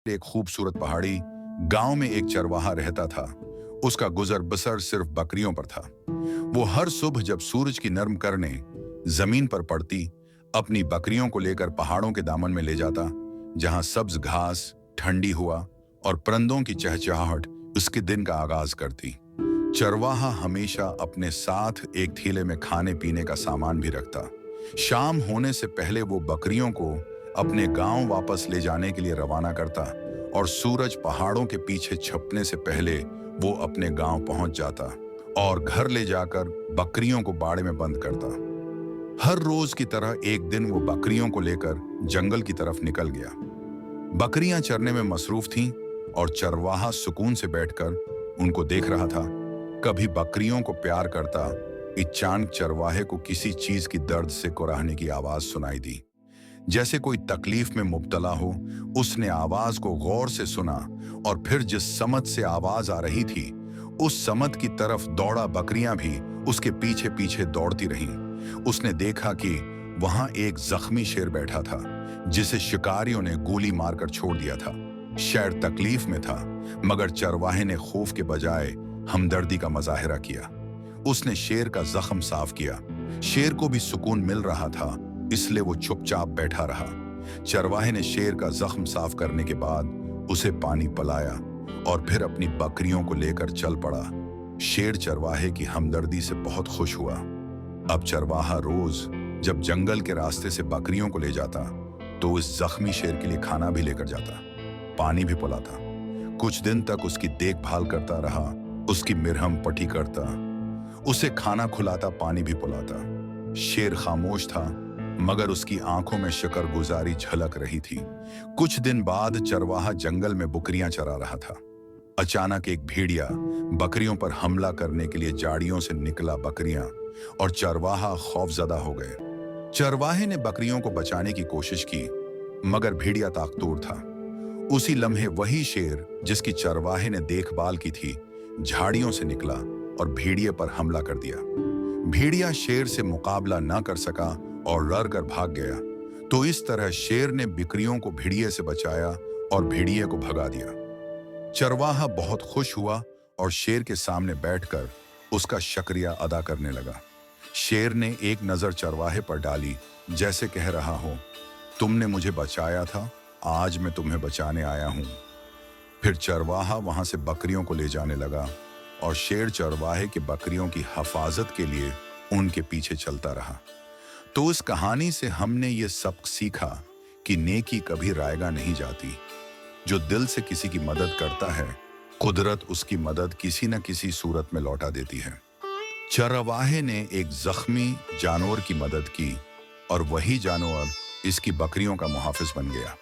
एक खूबसूरत पहाड़ी गांव में एक चरवाहा रहता था। उसका गुजर बसर सिर्फ बकरियों पर था। वो हर सुबह जब सूरज की नर्म किरणें जमीन पर पड़ती, अपनी बकरियों को लेकर पहाड़ों के दामन में ले जाता, जहां सब्ज घास ठंडी हुआ और परिंदों की चहचहाहट उसके दिन का आगाज करती। चरवाहा हमेशा अपने साथ एक थैले में खाने पीने का सामान भी रखता। शाम होने से पहले वो बकरियों को अपने गांव वापस ले जाने के लिए रवाना करता और सूरज पहाड़ों के पीछे छपने से पहले वो अपने गांव पहुंच जाता और घर ले जाकर बकरियों को बाड़े में बंद करता। हर रोज की तरह एक दिन वो बकरियों को लेकर जंगल की तरफ निकल गया। बकरियां चरने में मसरूफ थीं और चरवाहा सुकून से बैठकर उनको देख रहा था। कभी बकरियों को प्यार करता, अचानक चरवाहे को किसी चीज की दर्द से कुराहने की आवाज सुनाई दी, जैसे कोई तकलीफ में मुब्तला हो। उसने आवाज को गौर से सुना और फिर जिस समत से आवाज आ रही थी उस समत की तरफ दौड़ा। बकरियां भी उसके पीछे पीछे दौड़ती रहीं। उसने देखा कि वहां एक जख्मी शेर बैठा था, जिसे शिकारियों ने गोली मारकर छोड़ दिया था। शेर तकलीफ में था, मगर चरवाहे ने खौफ के बजाय हमदर्दी का मुजाहिरा किया। उसने शेर का जख्म साफ किया। शेर को भी सुकून मिल रहा था, इसलिए वो चुपचाप बैठा रहा। चरवाहे ने शेर का जख्म साफ करने के बाद उसे पानी पिलाया और फिर अपनी बकरियों को लेकर चल पड़ा। शेर चरवाहे की हमदर्दी से बहुत खुश हुआ। अब चरवाहा रोज जब जंगल के रास्ते से बकरियों को ले जाता तो उस जख्मी शेर के लिए खाना भी लेकर जाता, पानी भी पिलाता। कुछ दिन तक उसकी देखभाल करता रहा, उसकी मिरहम पट्टी करता, उसे खाना खिलाता, पानी भी पिलाता। शेर खामोश था, मगर उसकी आंखों में शुक्रगुजारी झलक रही थी। कुछ दिन बाद चरवाहा जंगल में बकरियां चरा रहा था। अचानक एक भेड़िया बकरियों पर हमला करने के लिए झाड़ियों से निकला। बकरियां और चरवाहा खौफजदा हो गए। चरवाहे ने बकरियों को बचाने की कोशिश की, मगर भेड़िया ताकतवर था। उसी लम्हे वही शेर जिसकी चरवाहे ने देखभाल की थी, झाड़ियों से निकला और भेड़िए पर हमला कर दिया। भेड़िया शेर से मुकाबला न कर सका और लड़ कर भाग गया। तो इस तरह शेर ने बकरियों को भेड़िए से बचाया और भेड़िए को भगा दिया। चरवाहा बहुत खुश हुआ और शेर के सामने बैठकर उसका शुक्रिया अदा करने लगा। शेर ने एक नजर चरवाहे पर डाली, जैसे कह रहा हो, तुमने मुझे बचाया था, आज मैं तुम्हें बचाने आया हूं। फिर चरवाहा वहां से बकरियों को ले जाने लगा और शेर चरवाहे की बकरियों की हिफाजत के लिए उनके पीछे चलता रहा। तो इस कहानी से हमने ये सबक सीखा कि नेकी कभी रायगा नहीं जाती। जो दिल से किसी की मदद करता है, कुदरत उसकी मदद किसी न किसी सूरत में लौटा देती है। चरवाहे ने एक जख्मी जानवर की मदद की और वही जानवर इसकी बकरियों का मुहाफिज बन गया।